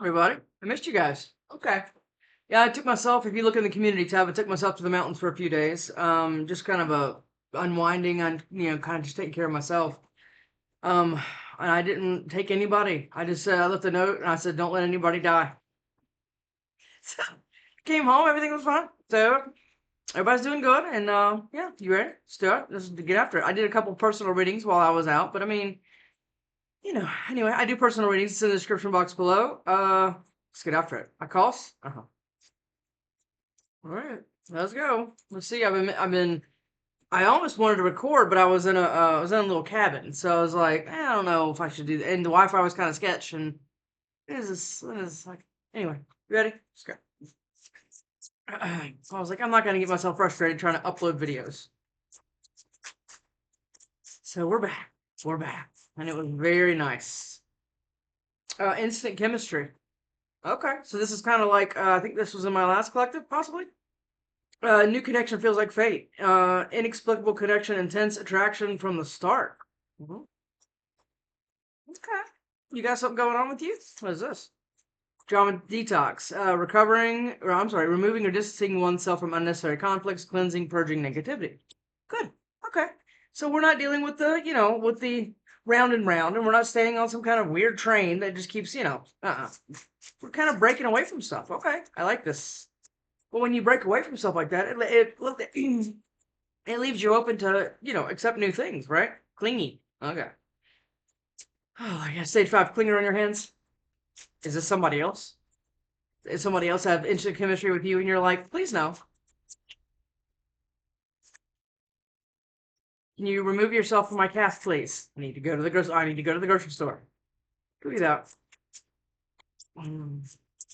Everybody, I missed you guys. Okay. Yeah, I took myself, if you look in the community tab, I took myself to the mountains for a few days. Just kind of a unwinding on, kind of just taking care of myself. Um, and I didn't take anybody. I just I left a note and I said, don't let anybody die. So came home, everything was fine. So everybody's doing good. And yeah, you ready? Let's do it. Let's get after it. I did a couple personal readings while I was out, but I mean, anyway, I do personal readings. It's in the description box below. Let's get after it. My calls? Uh-huh. All right, let's go. Let's see. I almost wanted to record, but I was in a little cabin, so I was like, I don't know if I should do that. And the Wi-Fi was kind of sketch, and it is like, anyway, you ready? Let's go. I was like, I'm not gonna get myself frustrated trying to upload videos. So we're back. We're back, and it was very nice. Instant chemistry. Okay, so this is kind of like I think this was in my last collective, possibly. New connection feels like fate. Inexplicable connection, intense attraction from the start. Mhm. Okay, you got something going on with you? What is this? Drama detox. Removing or distancing oneself from unnecessary conflicts, cleansing, purging negativity. Good. Okay. So we're not dealing with with the round and round, and we're not staying on some kind of weird train that just keeps, we're kind of breaking away from stuff. Okay, I like this. Well, when you break away from stuff like that, it leaves you open to, accept new things, right? Clingy. Okay. Oh, I got stage 5 clinger on your hands. Is this somebody else? Is somebody else have instant chemistry with you and you're like, please no. Can you remove yourself from my cast, please? I need to go to the grocery store. Do that.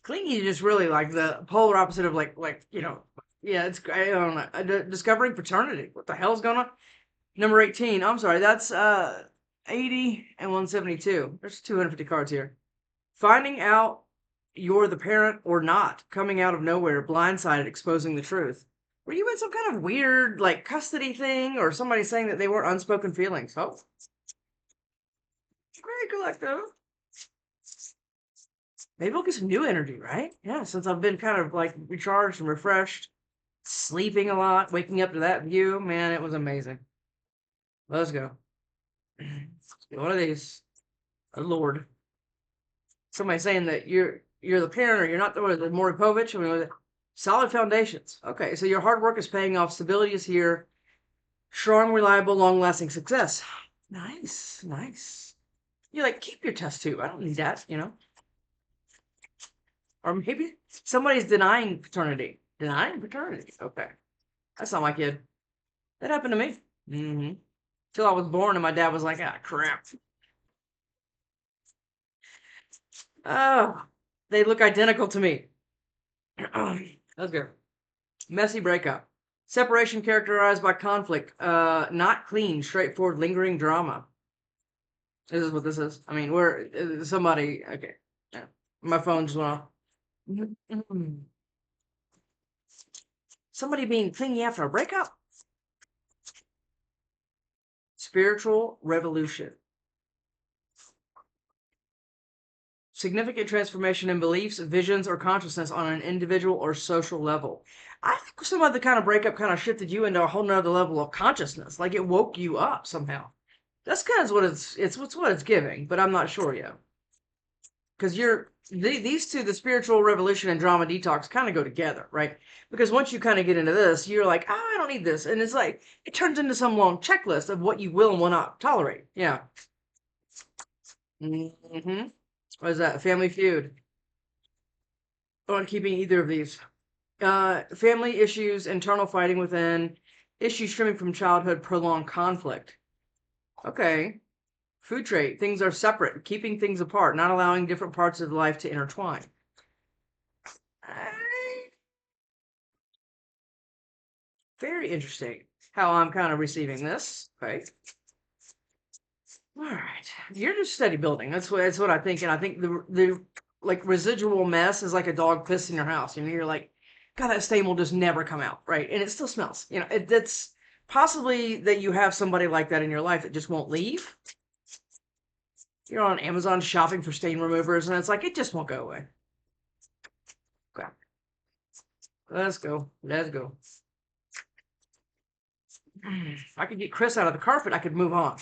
Clingy is just really like the polar opposite of yeah, it's I don't know. Discovering paternity. What the hell's going on? Number 18. I'm sorry, that's 80 and 172. There's 250 cards here. Finding out you're the parent or not, coming out of nowhere, blindsided, exposing the truth. Were you in some kind of weird like custody thing, or somebody saying that they weren't unspoken feelings? Oh, very collective. Maybe we'll get some new energy, right? Yeah, since I've been kind of like recharged and refreshed, sleeping a lot, waking up to that view, man, it was amazing. Let's go. One of these. Oh, Lord. Somebody saying that you're the parent or you're not the Maury Povich. I mean, solid foundations. Okay, so your hard work is paying off. Stability is here. Strong, reliable, long-lasting success. Nice, nice. You like keep your test tube. I don't need that, Or maybe somebody's denying paternity. Denying paternity. Okay, that's not my kid. That happened to me. Mm-hmm. Till I was born, and my dad was like, "Ah, crap." Oh, they look identical to me. Let's go. Messy breakup. Separation characterized by conflict. Not clean, straightforward, lingering drama. This is what this is. I mean, we're somebody. Okay, yeah. My phone just went off. Somebody being clingy after a breakup. Spiritual revolution. Significant transformation in beliefs, visions, or consciousness on an individual or social level. I think some of the kind of breakup kind of shifted you into a whole nother level of consciousness. Like it woke you up somehow. That's kind of what it's what it's giving, but I'm not sure yet. Because these two, the spiritual revolution and drama detox, kind of go together, right? Because once you kind of get into this, you're like, I don't need this, and it's like it turns into some long checklist of what you will and will not tolerate. Yeah. Mm-hmm. What is that? Family Feud. On keeping either of these. Family issues, internal fighting within, issues stemming from childhood, prolonged conflict. Okay. Food trait. Things are separate, keeping things apart, not allowing different parts of life to intertwine. Very interesting how I'm kind of receiving this. Okay. All right. You're just steady building. That's what I think. And I think the like residual mess is like a dog piss in your house. You're like, God, that stain will just never come out, right? And it still smells. It's possibly that you have somebody like that in your life that just won't leave. You're on Amazon shopping for stain removers, and it's like it just won't go away. Okay. Let's go. Let's go. If I could get Chris out of the carpet, I could move on.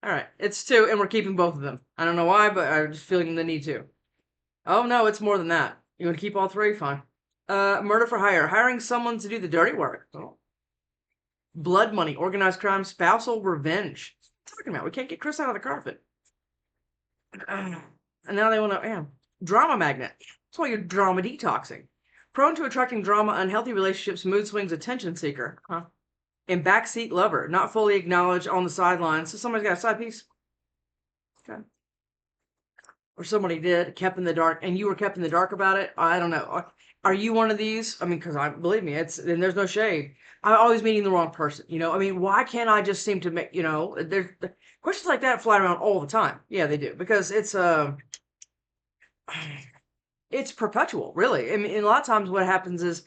All right. It's 2, and we're keeping both of them. I don't know why, but I'm just feeling the need to. Oh, no, it's more than that. You want to keep all 3? Fine. Murder for hire. Hiring someone to do the dirty work. Oh. Blood money, organized crime, spousal revenge. What are you talking about? We can't get Chris out of the carpet. And now they want to, drama magnet. That's why you're drama detoxing. Prone to attracting drama, unhealthy relationships, mood swings, attention seeker. Huh? And backseat lover, not fully acknowledged on the sidelines. So somebody's got a side piece. Okay. Or somebody did, kept in the dark, and you were kept in the dark about it. I don't know. Are you one of these? I mean, because believe me, and there's no shade. I'm always meeting the wrong person. I mean, why can't I just seem to make, there's questions like that fly around all the time. Yeah, they do, because it's perpetual, really. I mean, and a lot of times what happens is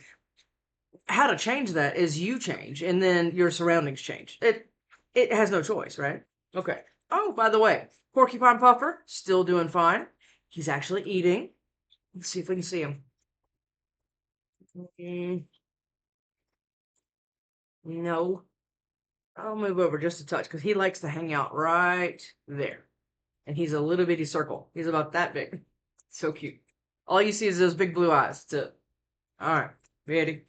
how to change that is you change, and then your surroundings change. It has no choice, right? Okay. Oh, by the way, Porcupine Puffer, still doing fine. He's actually eating. Let's see if we can see him. No. I'll move over just a touch because he likes to hang out right there. And he's a little bitty circle. He's about that big. So cute. All you see is those big blue eyes. That's it. All right. Ready?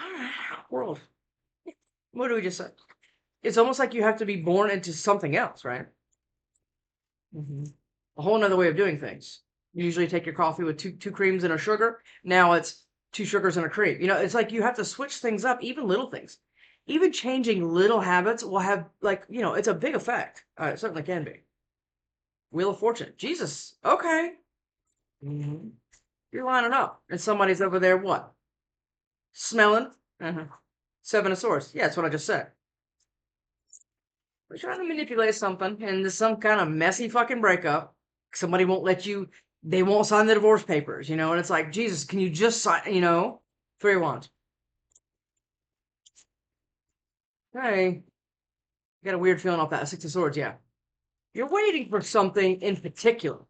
All right. World. What do we just say? It's almost like you have to be born into something else, right? A whole nother way of doing things. You usually take your coffee with two creams and a sugar. Now it's 2 sugars and a cream. It's like you have to switch things up, even little things. Even changing little habits will have, like, it's a big effect. It certainly can be. Wheel of Fortune. Jesus. Okay. You're lining up. And somebody's over there, what? Smelling. 7 of Swords. Yeah, that's what I just said. We're trying to manipulate something, and there's some kind of messy fucking breakup. Somebody won't let you, they won't sign the divorce papers, and it's like, Jesus, can you just sign, 3 of Wands. Hey, got a weird feeling off that 6 of Swords, yeah. You're waiting for something in particular.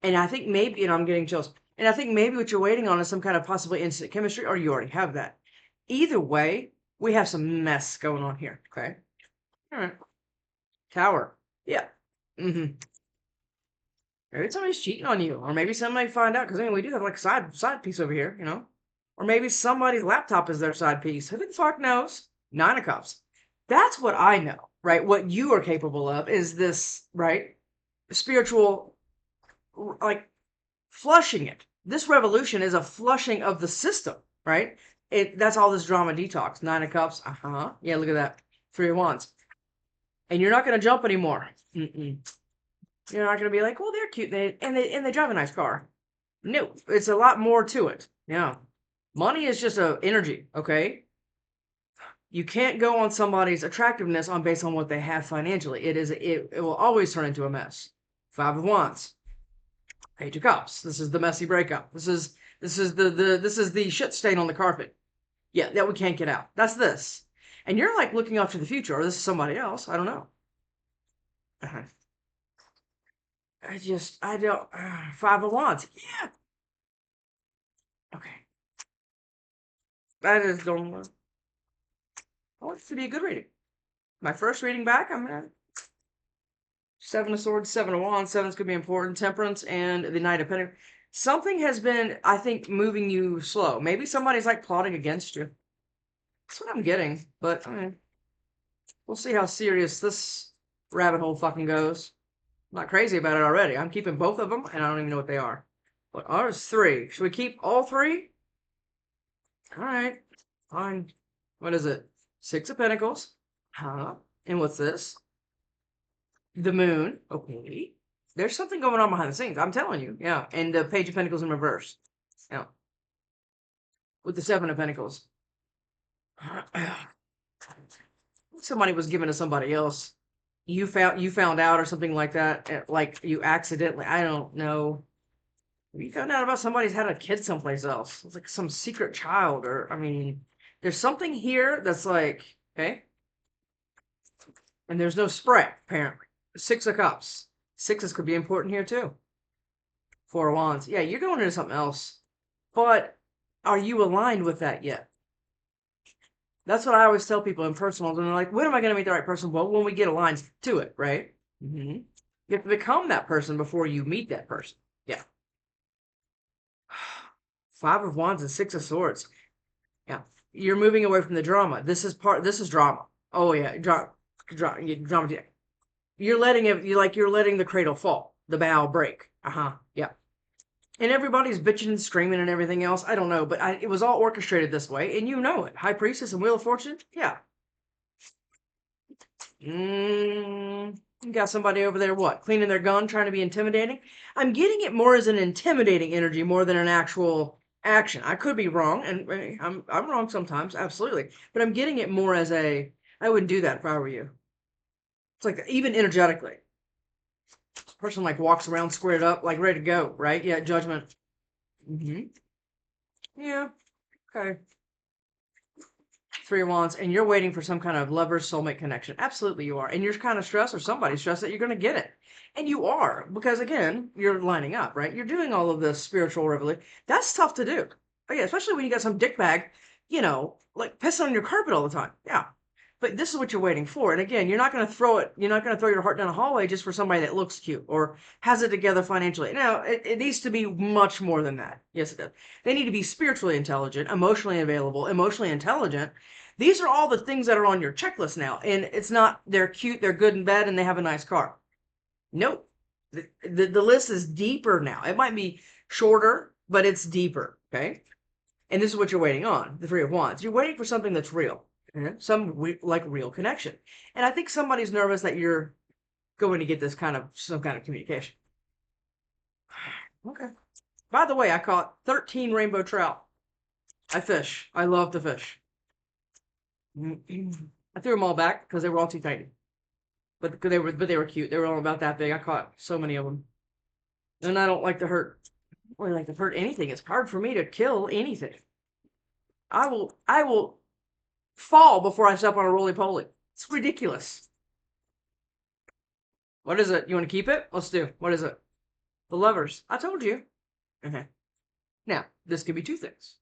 And I think maybe, I'm getting chills, and I think maybe what you're waiting on is some kind of possibly instant chemistry, or you already have that. Either way, we have some mess going on here, okay? All right. Tower. Yeah. Maybe somebody's cheating on you, or maybe somebody find out, because we do have like a side piece over here, or maybe somebody's laptop is their side piece. Who the fuck knows? 9 of Cups. That's what I know, right? What you are capable of is this, right? Spiritual, like flushing it. This revolution is a flushing of the system, right? That's all this drama detox. 9 of Cups. Yeah, look at that. 3 of Wands. And you're not going to jump anymore. You're not going to be like, well, they're cute. They drive a nice car. No, it's a lot more to it. Yeah. Money is just an energy, okay? You can't go on somebody's attractiveness based on what they have financially. It will always turn into a mess. 5 of Wands. Page of Cups. This is the messy breakup. This is the shit stain on the carpet. Yeah, that we can't get out. That's this. And you're like looking off to the future, or this is somebody else. I don't know. I don't. 5 of Wands. Yeah. Okay. I just don't. I want it to be a good reading. My first reading back, I'm gonna. 7 of Swords, 7 of Wands. 7's gonna be important. Temperance and the Knight of Pentacles. Something has been, I think, moving you slow. Maybe somebody's like plotting against you. That's what I'm getting. But we'll see how serious this rabbit hole fucking goes. I'm not crazy about it already. I'm keeping both of them, and I don't even know what they are. What are 3? Should we keep all 3? All right, fine. What is it? 6 of Pentacles. And what's this? The Moon. Okay. There's something going on behind the scenes. I'm telling you. Yeah. And the Page of Pentacles in reverse. Yeah. With the 7 of Pentacles. Somebody was given to somebody else. You found out or something like that. Like you accidentally. I don't know. You found out about somebody's had a kid someplace else. It's like some secret child, or there's something here that's like, okay. And there's no spray, apparently. 6 of Cups. Sixes could be important here too. Four of Wands. Yeah, you're going into something else. But are you aligned with that yet? That's what I always tell people in personals. And they're like, when am I going to meet the right person? Well, when we get aligned to it, right? You have to become that person before you meet that person. Yeah. Five of Wands and Six of Swords. Yeah. You're moving away from the drama. This is drama. Oh yeah. Drama. Yeah. You're letting it, you're letting the cradle fall, the bow break. Yeah. And everybody's bitching and screaming and everything else. I don't know, but it was all orchestrated this way, and you know it. High Priestess and Wheel of Fortune. Yeah. You got somebody over there, what, cleaning their gun, trying to be intimidating? I'm getting it more as an intimidating energy more than an actual action. I could be wrong, and I'm wrong sometimes, absolutely. But I'm getting it more as I wouldn't do that if I were you. It's like even energetically. Person like walks around squared up, like ready to go, right? Yeah, judgment. Yeah. Okay. Three of Wands, and you're waiting for some kind of lover soulmate connection. Absolutely, you are. And you're kind of stressed, or somebody's stressed that you're going to get it. And you are, because again, you're lining up, right? You're doing all of this spiritual revelation. That's tough to do. Oh, yeah, especially when you got some dickbag, like pissing on your carpet all the time. Yeah. But this is what you're waiting for. And again, you're not going to throw it, you're not going to throw your heart down a hallway just for somebody that looks cute or has it together financially. Now, it needs to be much more than that. Yes, it does. They need to be spiritually intelligent, emotionally available, emotionally intelligent. These are all the things that are on your checklist now. And it's not they're cute, they're good in bed, and they have a nice car. Nope. The list is deeper now. It might be shorter, but it's deeper. Okay. And this is what you're waiting on, the Three of Wands. You're waiting for something that's real, some like real connection. And I think somebody's nervous that you're going to get this some kind of communication. Okay. By the way, I caught 13 rainbow trout. I fish. I love to fish. I threw them all back because they were all too tiny. But they were cute. They were all about that big. I caught so many of them. And I don't like to hurt. I don't really like to hurt anything. It's hard for me to kill anything. I will fall before I step on a roly-poly. It's ridiculous. What is it? You want to keep it? Let's do. What is it? The Lovers. I told you. Okay. Now, this could be two things.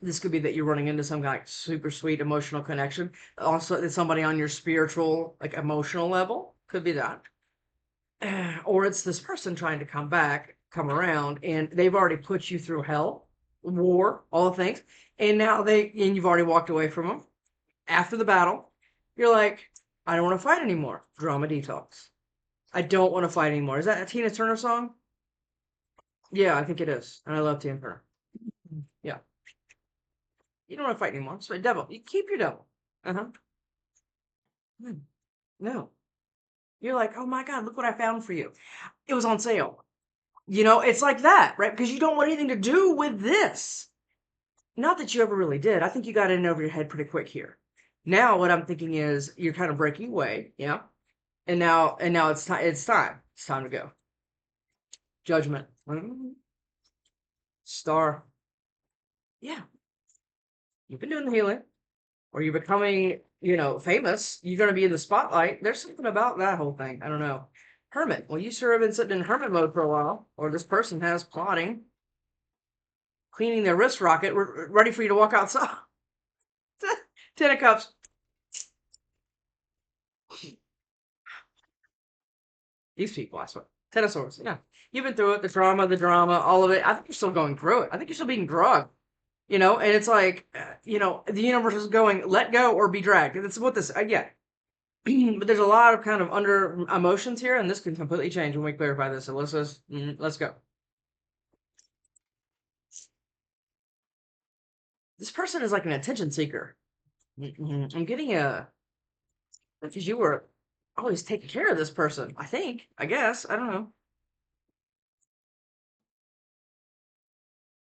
This could be that you're running into some kind of super sweet emotional connection. Also, it's somebody on your spiritual, like emotional level. Could be that. Or it's this person trying to come around, and they've already put you through hell, war, all the things. And now you've already walked away from them. After the battle, you're like, I don't want to fight anymore. Drama detox. I don't want to fight anymore. Is that a Tina Turner song? Yeah, I think it is. And I love Tina Turner. Yeah. You don't want to fight anymore. So devil. You keep your devil. Uh-huh. No. You're like, oh my God, look what I found for you. It was on sale. It's like that, right? Because you don't want anything to do with this. Not that you ever really did. I think you got in over your head pretty quick here. Now what I'm thinking is you're kind of breaking away, yeah? And now it's time. It's time. It's time to go. Judgment. Star. Yeah. You've been doing the healing. Or you're becoming, famous. You're going to be in the spotlight. There's something about that whole thing. I don't know. Hermit. Well, you sure have been sitting in hermit mode for a while. Or this person has plotting. Cleaning their wrist rocket. We're ready for you to walk outside. Ten of Cups. These people, I swear. Ten of Swords. Yeah. You've been through it. The drama, all of it. I think you're still going through it. I think you're still being drugged. And it's like, the universe is going, let go or be dragged. That's what this, yeah. But there's a lot of kind of under emotions here, and this can completely change when we clarify this. So let's go. This person is like an attention seeker. I'm getting because you were always taking care of this person. I guess. I don't know.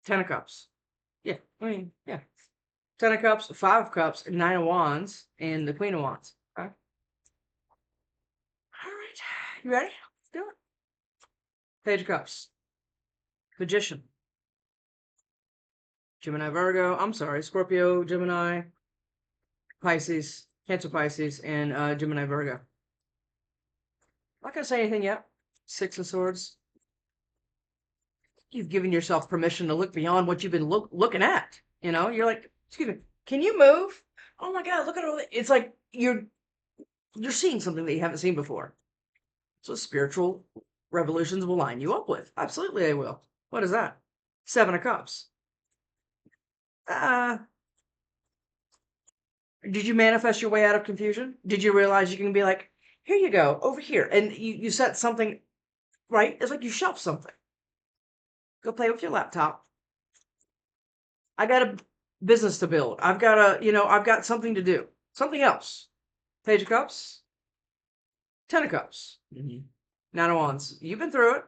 Ten of Cups. Yeah. Yeah. Ten of Cups, Five of Cups, Nine of Wands, and the Queen of Wands. Okay. All right. You ready? Let's do it. Page of Cups. Magician. Gemini, Virgo. I'm sorry. Scorpio, Gemini, Pisces, Cancer, Pisces, and Gemini, Virgo. Not gonna say anything yet. Six of Swords. You've given yourself permission to look beyond what you've been looking at. You know, you're like, excuse me, can you move? Oh my God, look at all that. It's like you're seeing something that you haven't seen before. So spiritual revolutions will line you up with. Absolutely, they will. What is that? Seven of Cups. Uh, did you manifest your way out of confusion? Did you realize you can be like, here you go, over here, and you set something right? It's like you shelf something. Go play with your laptop. I got a business to build. I've got I've got something to do. Something else. Page of Cups. Ten of Cups. Nine of Wands. You've been through it.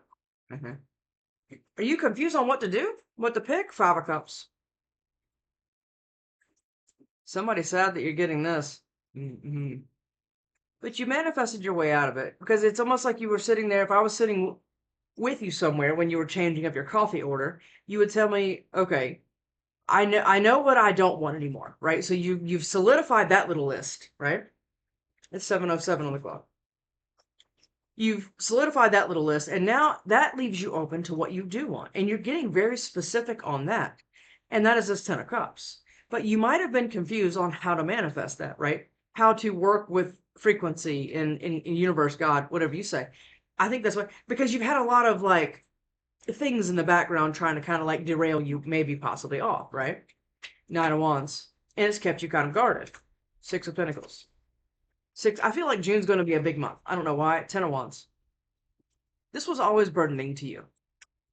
Are you confused on what to do? What to pick? Five of Cups. Somebody's sad that you're getting this. But you manifested your way out of it because it's almost like you were sitting there. If I was sitting with you somewhere when you were changing up your coffee order, you would tell me, okay, I know what I don't want anymore, right? So you've solidified that little list, right? It's 7:07 on the clock. You've solidified that little list, and now that leaves you open to what you do want, and you're getting very specific on that, and that is this Ten of Cups. But you might have been confused on how to manifest that, right? How to work with frequency in universe, God, whatever you say. I think that's what, because you've had a lot of like things in the background trying to kind of like derail you, maybe possibly off, right? Nine of Wands, and it's kept you kind of guarded. Six of Pentacles. Six. I feel like June's going to be a big month. I don't know why. Ten of Wands. This was always burdening to you.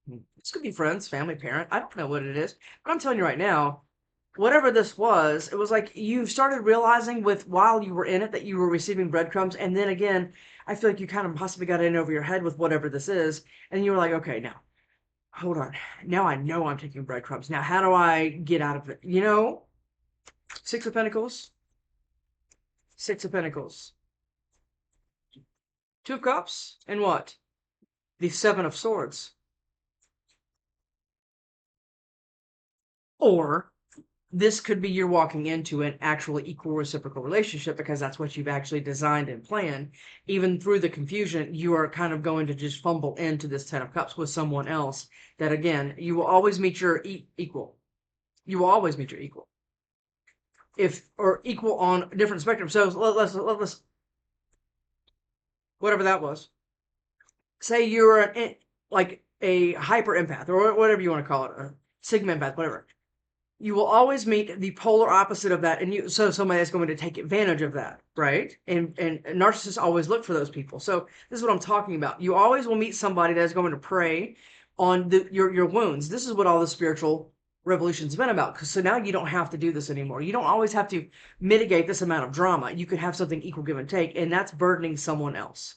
This could be friends, family, parent. I don't know what it is, but I'm telling you right now, whatever this was, it was like you started realizing with while you were in it that you were receiving breadcrumbs, and then again, I feel like you kind of possibly got in over your head with whatever this is, and you were like, okay, now hold on. Now I know I'm taking breadcrumbs. Now how do I get out of it? You know, Six of Pentacles. Six of Pentacles. Two of Cups. And what? The Seven of Swords. Or this could be you're walking into an actually equal reciprocal relationship because that's what you've actually designed and planned. Even through the confusion, you are kind of going to just fumble into this Ten of Cups with someone else that, again, you will always meet your equal. You will always meet your equal. Or equal on different spectrum. So let's whatever that was. Say you're like a hyper empath or whatever you want to call it, a sigma empath, whatever. You will always meet the polar opposite of that, and so somebody that's going to take advantage of that, right? And narcissists always look for those people. So this is what I'm talking about. You always will meet somebody that's going to prey on your wounds. This is what all the spiritual revolution's been about. So now you don't have to do this anymore. You don't always have to mitigate this amount of drama. You could have something equal give and take, and that's burdening someone else.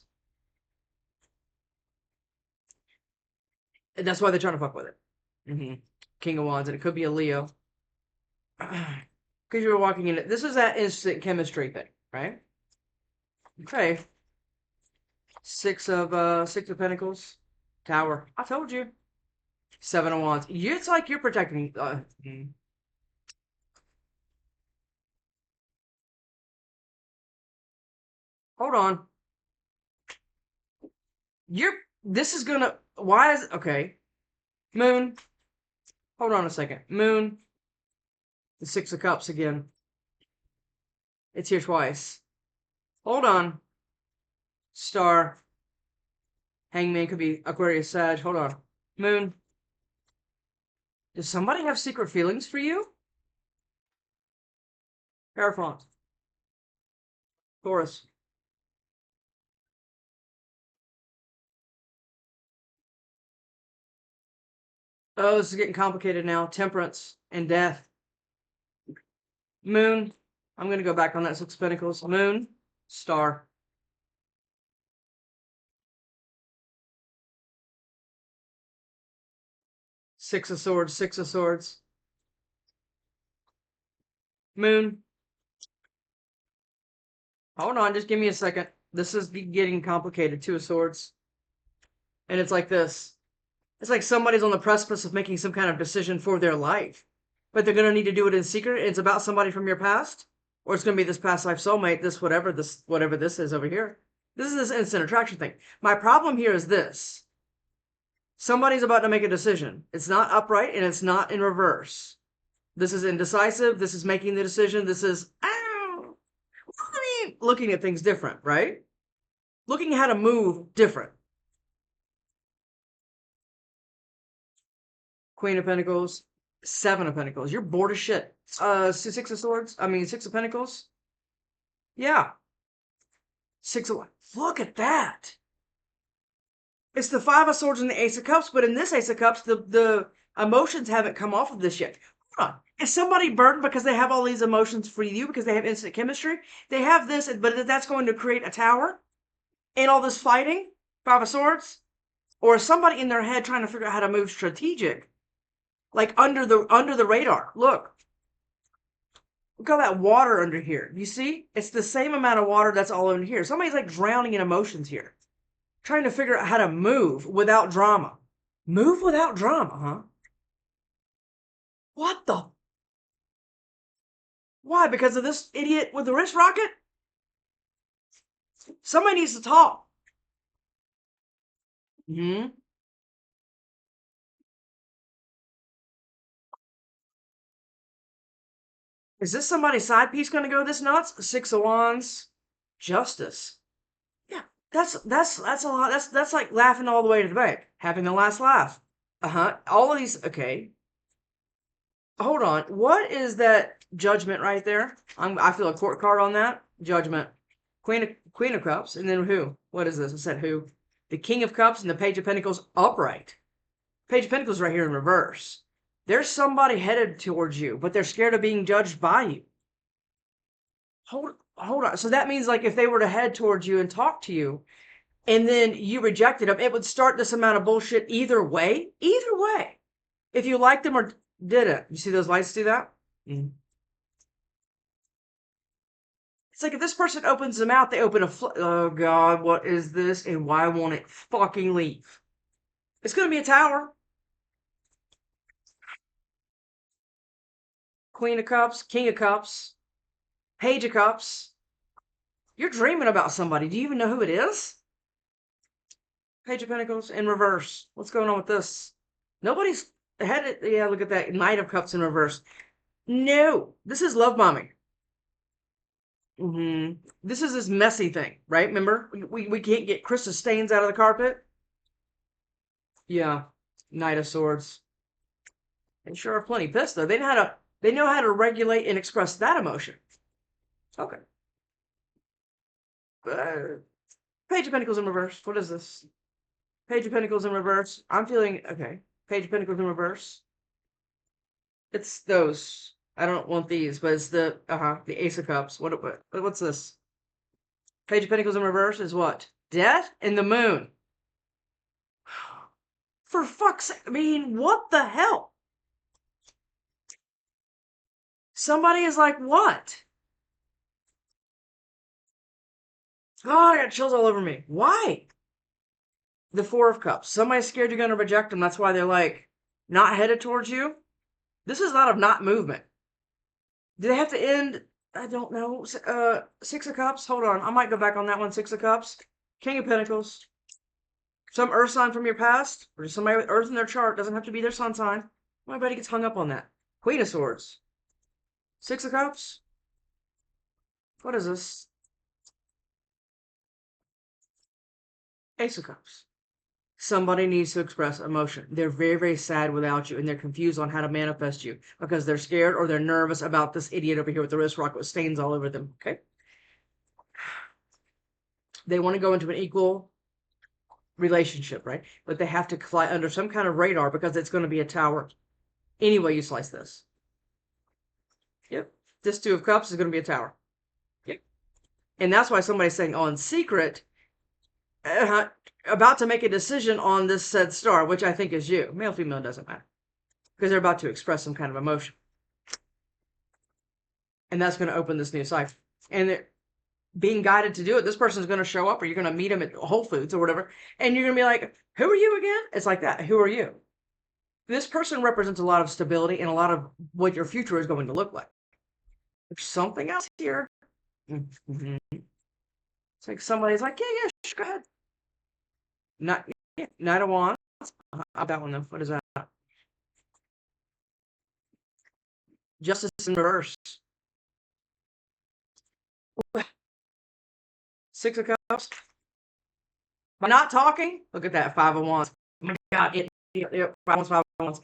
And that's why they're trying to fuck with it. King of Wands, and it could be a Leo. Because you were walking in it. This is that instant chemistry thing, right? Okay. Six of Pentacles. Tower. I told you. Seven of Wands. It's like you're protecting. Hold on. This is gonna. Why is okay? Moon. Hold on a second. Moon. The Six of Cups again. It's here twice. Hold on. Star. Hangman could be Aquarius, Sag. Hold on. Moon. Does somebody have secret feelings for you? Hierophant. Taurus. Oh, this is getting complicated now. Temperance and Death. Moon. I'm going to go back on that Six of Pentacles. Moon. Star. Six of Swords. Six of Swords. Moon. Hold on, just give me a second. This is getting complicated. Two of Swords. And it's like this. It's like somebody's on the precipice of making some kind of decision for their life. But they're going to need to do it in secret. It's about somebody from your past. Or it's going to be this past life soulmate, this whatever this is over here. This is this instant attraction thing. My problem here is this. Somebody's about to make a decision. It's not upright and it's not in reverse. This is indecisive. This is making the decision. This is, looking at things different, right? Looking at how to move different. Queen of Pentacles, Seven of Pentacles. You're bored as shit. Six of Swords. Six of Pentacles. Yeah. Six of... Look at that. It's the Five of Swords and the Ace of Cups, but in this Ace of Cups, the emotions haven't come off of this yet. Hold on. Is somebody burdened because they have all these emotions for you because they have instant chemistry? They have this, but that's going to create a tower and all this fighting? Five of Swords? Or is somebody in their head trying to figure out how to move strategic? Like under the radar. Look all that water under here. You see? It's the same amount of water that's all under here. Somebody's like drowning in emotions here. Trying to figure out how to move without drama. Move without drama, huh? What the? Why? Because of this idiot with the wrist rocket? Somebody needs to talk. Hmm. Is this somebody's side piece going to go this nuts? Six of Wands, Justice. Yeah, that's a lot. That's like laughing all the way to the bank, having the last laugh. All of these. Okay, hold on. What is that Judgment right there? I feel a court card on that. Judgment. Queen of Cups, and then who? What is this? I said who? The King of Cups and the Page of Pentacles upright. Page of Pentacles right here in reverse. There's somebody headed towards you, but they're scared of being judged by you. Hold on. So that means like if they were to head towards you and talk to you, and then you rejected them, it would start this amount of bullshit either way. Either way. If you liked them or didn't. You see those lights do that? Mm. It's like if this person opens them out, they open a oh God, what is this? And why won't it fucking leave? It's going to be a tower. Queen of Cups, King of Cups, Page of Cups. You're dreaming about somebody. Do you even know who it is? Page of Pentacles in reverse. What's going on with this? Nobody's headed. Yeah, look at that. Knight of Cups in reverse. No, this is love bombing. This is this messy thing, right? Remember, we can't get crystal stains out of the carpet. Yeah, Knight of Swords. They sure are plenty pissed though. They know how to regulate and express that emotion. Okay. Page of Pentacles in reverse. What is this? Page of Pentacles in reverse. I'm feeling okay. Page of Pentacles in reverse. It's those. I don't want these, but it's the Ace of Cups. What's this? Page of Pentacles in reverse is what? Death and the Moon. For fuck's sake, what the hell? Somebody is like, what? Oh, I got chills all over me. Why? The Four of Cups. Somebody's scared you're going to reject them. That's why they're like, not headed towards you. This is not of not movement. Do they have to end? I don't know. Six of Cups. Hold on. I might go back on that one. Six of Cups. King of Pentacles. Some earth sign from your past. Or somebody with earth in their chart. Doesn't have to be their sun sign. My buddy gets hung up on that. Queen of Swords. Six of Cups. What is this? Ace of Cups. Somebody needs to express emotion. They're very, very sad without you, and they're confused on how to manifest you because they're scared or they're nervous about this idiot over here with the wrist rocket with stains all over them. Okay? They want to go into an equal relationship, right? But they have to fly under some kind of radar because it's going to be a tower. Any way you slice this. Yep. This Two of Cups is going to be a tower. Yep. And that's why somebody's saying, oh, in secret, about to make a decision on this said star, which I think is you. Male, female, doesn't matter. Because they're about to express some kind of emotion. And that's going to open this new cipher. And they're being guided to do it. This person's going to show up, or you're going to meet them at Whole Foods or whatever. And you're going to be like, who are you again? It's like that. Who are you? This person represents a lot of stability and a lot of what your future is going to look like. There's something else here. It's like somebody's like, yeah, go ahead. Not yeah, Knight of Wands. That one though. What is that? Justice in reverse. Six of Cups. By not talking, look at that. Five of Wands. Oh my God. Five of Wands.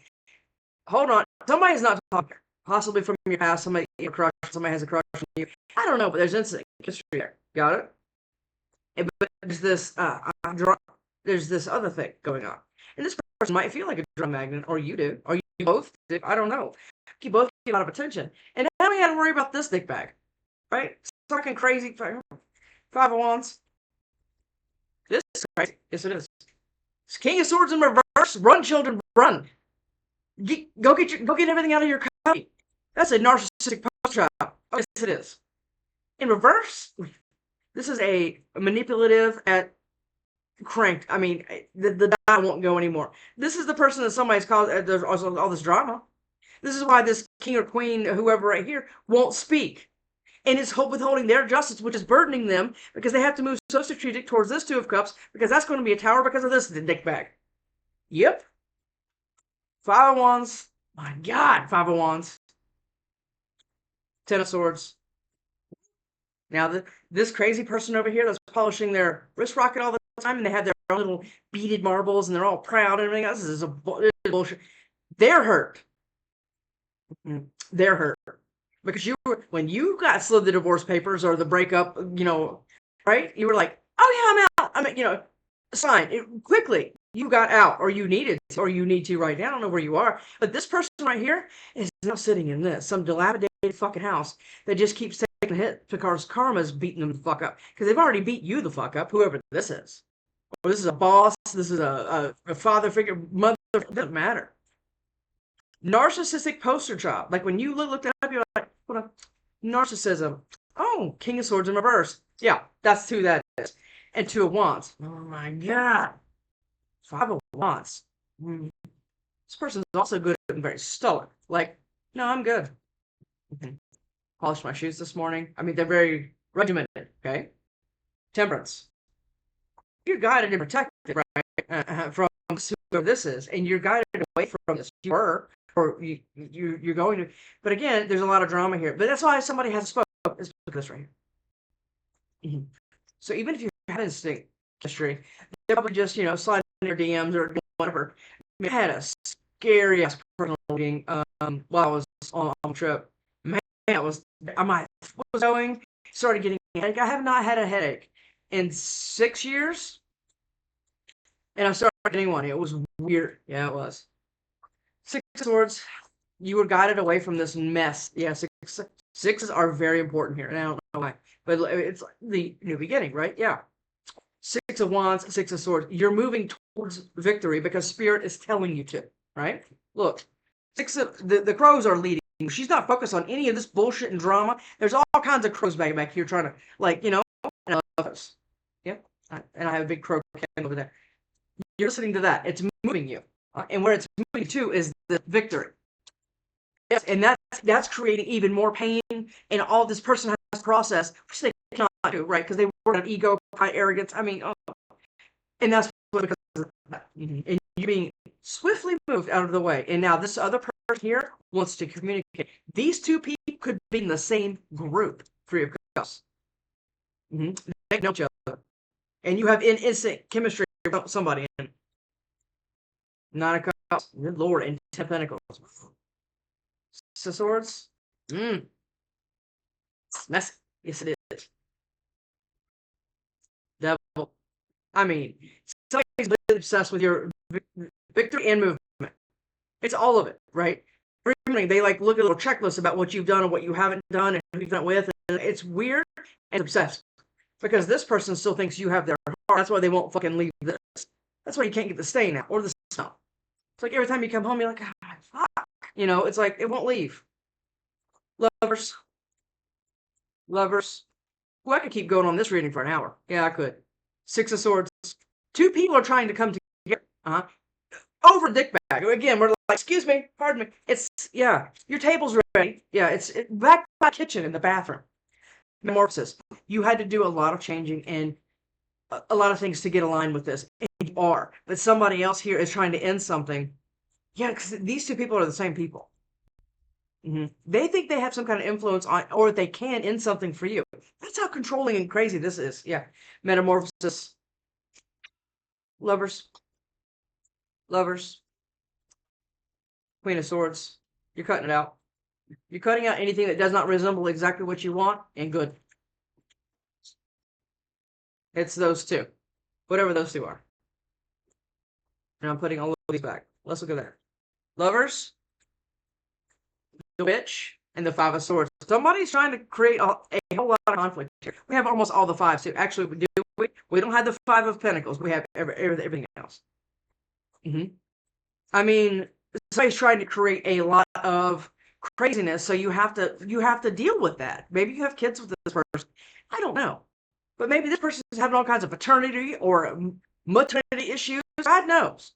Hold on. Somebody's not talking. Possibly from your past. Somebody has a crush on you. I don't know, but there's instant history there. Got it? But there's this other thing going on. And this person might feel like a drum magnet, or you do, or you both do. I don't know. You both get a lot of attention. And now we got to worry about this dick bag. Right? It's fucking crazy. Five of Wands. This is crazy. Yes, it is. It's King of Swords in reverse. Run, children, run. Go get everything out of your copy. That's a narcissistic post job. Oh, yes, it is. In reverse, this is a manipulative at cranked. I mean, the die won't go anymore. This is the person that somebody's called. There's also all this drama. This is why this king or queen, whoever right here, won't speak. And it's withholding their justice, which is burdening them because they have to move so strategic towards this Two of Cups because that's going to be a tower because of this dick bag. Yep. Five of Wands. My God, Five of Wands. Ten of Swords. Now, this crazy person over here that's polishing their wrist rocket all the time, and they have their own little beaded marbles, and they're all proud and everything else. This is bullshit. They're hurt. They're hurt. Because when you got slid the divorce papers or the breakup, right? You were like, oh yeah, I'm out. Sign. Quickly. You got out, or you needed to, or you need to right now. I don't know where you are. But this person right here is now sitting in some dilapidated fucking house that just keeps taking a hit because karma's beating them the fuck up. Because they've already beat you the fuck up, whoever this is. Or this is a boss, this is a father figure, mother, it doesn't matter. Narcissistic poster job. Like when you look that up, you're like, what a narcissism. Oh, King of Swords in reverse. Yeah, that's who that is. And Two of Wands. Oh my God. Five of Wands. This person's also good and very stoic. Like, no, I'm good. Polished my shoes this morning. I mean, they're very regimented, okay? Temperance. You're guided and protected, right? From whoever this is. And you're guided away from this. You were, or you're going to. But again, there's a lot of drama here. But that's why somebody has spoke. Let's look at this right here. So even if you had instinct history, they're probably just, sliding in their DMs or whatever. I had a scary ass personal meeting while I was on the trip. Man, my foot was going, started getting a headache. I have not had a headache in 6 years. And I started getting one. It was weird. Yeah, it was. Six of Swords. You were guided away from this mess. Yeah, sixes are very important here. And I don't know why. But it's the new beginning, right? Yeah. Six of Wands, Six of Swords. You're moving towards victory because Spirit is telling you to, right? Look, the crows are leading. She's not focused on any of this bullshit and drama. There's all kinds of crows back here trying to, and I love this. Yep. And I have a big crow over there. You're listening to that. It's moving you. And where it's moving to is the victory. Yes, and that's creating even more pain, and all this person has to process, which they cannot do, right? Because they work on ego, arrogance. I mean, and that's because of that. And you're being swiftly moved out of the way. And now this other person here wants to communicate. These two people could be in the same group, Three of Cups. They know each other. And you have instant chemistry with somebody. Nine of Cups, good Lord, and Ten of Pentacles. Six of Swords. It's messy. Yes, it is. Devil. I mean, somebody's really obsessed with your victory and movement. It's all of it, right? Every morning they look at a little checklist about what you've done and what you haven't done and who you've done it with. And it's weird and obsessed because this person still thinks you have their heart. That's why they won't fucking leave this. That's why you can't get the stain out or the smell. It's like every time you come home, you're like, fuck. It's like it won't leave. Lovers. Well, I could keep going on this reading for an hour. Yeah, I could. Six of Swords. Two people are trying to come together. Over dick bag. Again, we're like, excuse me, pardon me. Your table's ready. Yeah, it's back by the kitchen in the bathroom. Metamorphosis. You had to do a lot of changing and a lot of things to get aligned with this. And you are. But somebody else here is trying to end something. Yeah, because these two people are the same people. They think they have some kind of influence on, or they can end something for you. That's how controlling and crazy this is. Yeah. Metamorphosis. Lovers. Lovers. Queen of Swords. You're cutting it out. You're cutting out anything that does not resemble exactly what you want, and good. It's those two. Whatever those two are. And I'm putting all of these back. Let's look at that. Lovers, the Witch, and the Five of Swords. Somebody's trying to create a whole lot of conflict here. We have almost all the fives too. Actually, we don't have the Five of Pentacles. We have everything else. I mean, somebody's trying to create a lot of craziness, so you have to deal with that. Maybe you have kids with this person. I don't know. But maybe this person is having all kinds of paternity or maternity issues. God knows.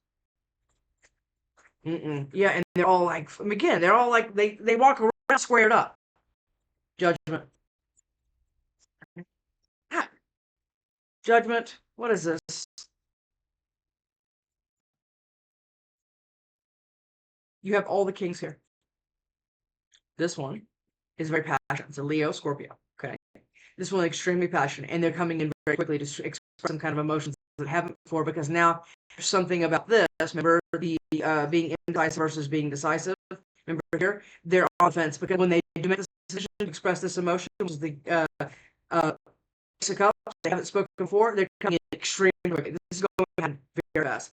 Yeah, and they're all like, again, they're all like, they walk around squared up. Judgment. Judgment. What is this? You have all the kings here. This one is very passionate. It's a Leo, Scorpio. Okay. This one is extremely passionate, and they're coming in very quickly to express some kind of emotions that haven't before, because now there's something about this. Remember the being indecisive versus being decisive. Remember here, they're on offense because when they do make this decision to express this emotion, which is the Ace of Cups, they haven't spoken before. They're coming in extremely quickly. This is going very fast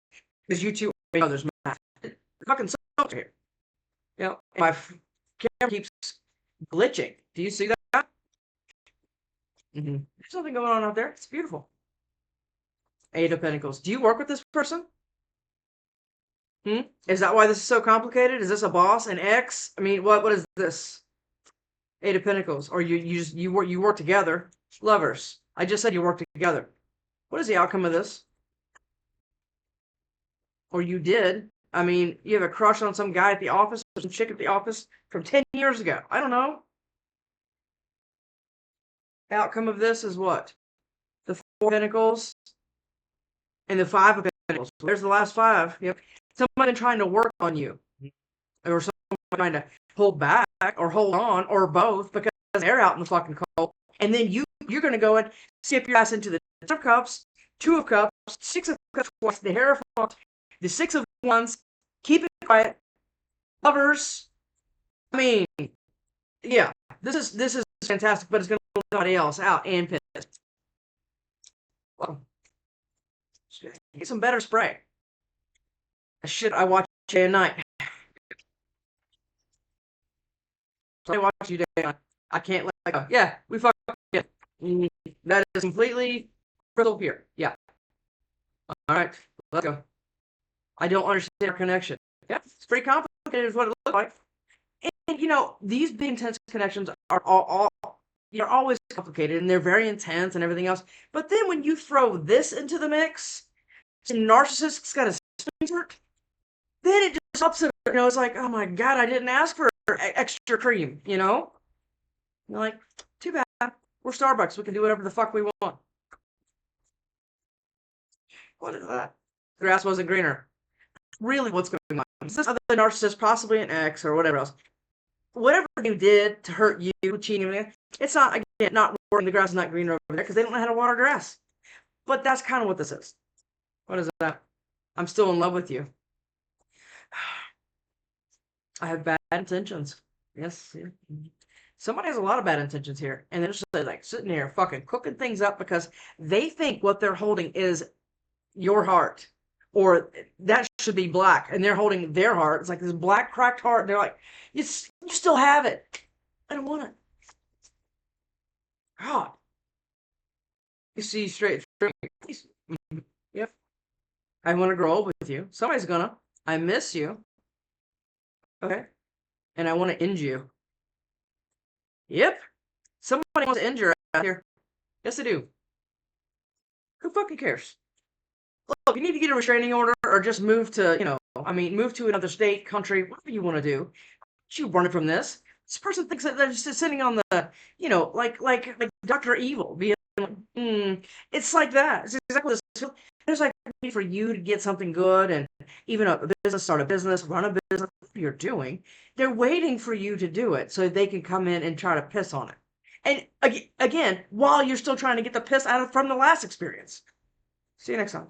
because you two are others. Fucking soldier here. You know, my camera keeps glitching. Do you see that? There's something going on out there. It's beautiful. Eight of Pentacles. Do you work with this person? Is that why this is so complicated? Is this a boss, an ex? I mean, what is this? Eight of Pentacles. Or you work together. Lovers. I just said you work together. What is the outcome of this? Or you did. I mean, you have a crush on some guy at the office, or some chick at the office from 10 years ago. I don't know. Outcome of this is what? The Four of Pentacles and the Five of Pentacles. There's the last five. Yep. Somebody trying to work on you, or someone trying to hold back or hold on, or both, because they're out in the fucking cold. And then you're going to go and skip your ass into the Ten of Cups, Two of Cups, Six of Cups twice, the Hierophant, the Six of Wands. Keep it quiet. Lovers. I mean, yeah, this is fantastic, but it's going to pull somebody else out and pissed. Well, get some better spray. Shit, I watch day and night. I watch you day and night. I can't let go. Yeah, we fucked up. Yeah. That is completely crystal clear. Yeah. All right, let's go. I don't understand our connection. Yeah, it's pretty complicated is what it looks like. And you know, these big intense connections are always complicated, and they're very intense and everything else. But then when you throw this into the mix, some narcissist's got a insert, then it just ups it. You know, it's like, oh my god, I didn't ask for extra cream. You know, you're like, too bad. We're Starbucks. We can do whatever the fuck we want. What is that? The grass wasn't greener. Really, what's going on? Is this other narcissist, possibly an ex or whatever else? Whatever you did to hurt you, cheating, it's not, again, not working. The grass is not greener over there because they don't know how to water grass. But that's kind of what this is. What is that? I'm still in love with you. I have bad intentions. Yes. Somebody has a lot of bad intentions here. And they're just like sitting here fucking cooking things up because they think what they're holding is your heart. Or that should be black. And they're holding their heart. It's like this black cracked heart. And they're like, you still have it. I don't want it. God. You see straight. Yep. I want to grow old with you. Somebody's gonna. I miss you. Okay. And I want to end you. Yep. Somebody wants to end you right here. Yes, they do. Who fucking cares? Look, you need to get a restraining order or just move to, move to another state, country, whatever you want to do. Don't you run from this. This person thinks that they're just sitting on the, like Dr. Evil, being like, it's like that. It's exactly this. There's like a need for you to get something good, and even a business, start a business, run a business, whatever you're doing, they're waiting for you to do it so they can come in and try to piss on it. And again, while you're still trying to get the piss out of from the last experience. See you next time.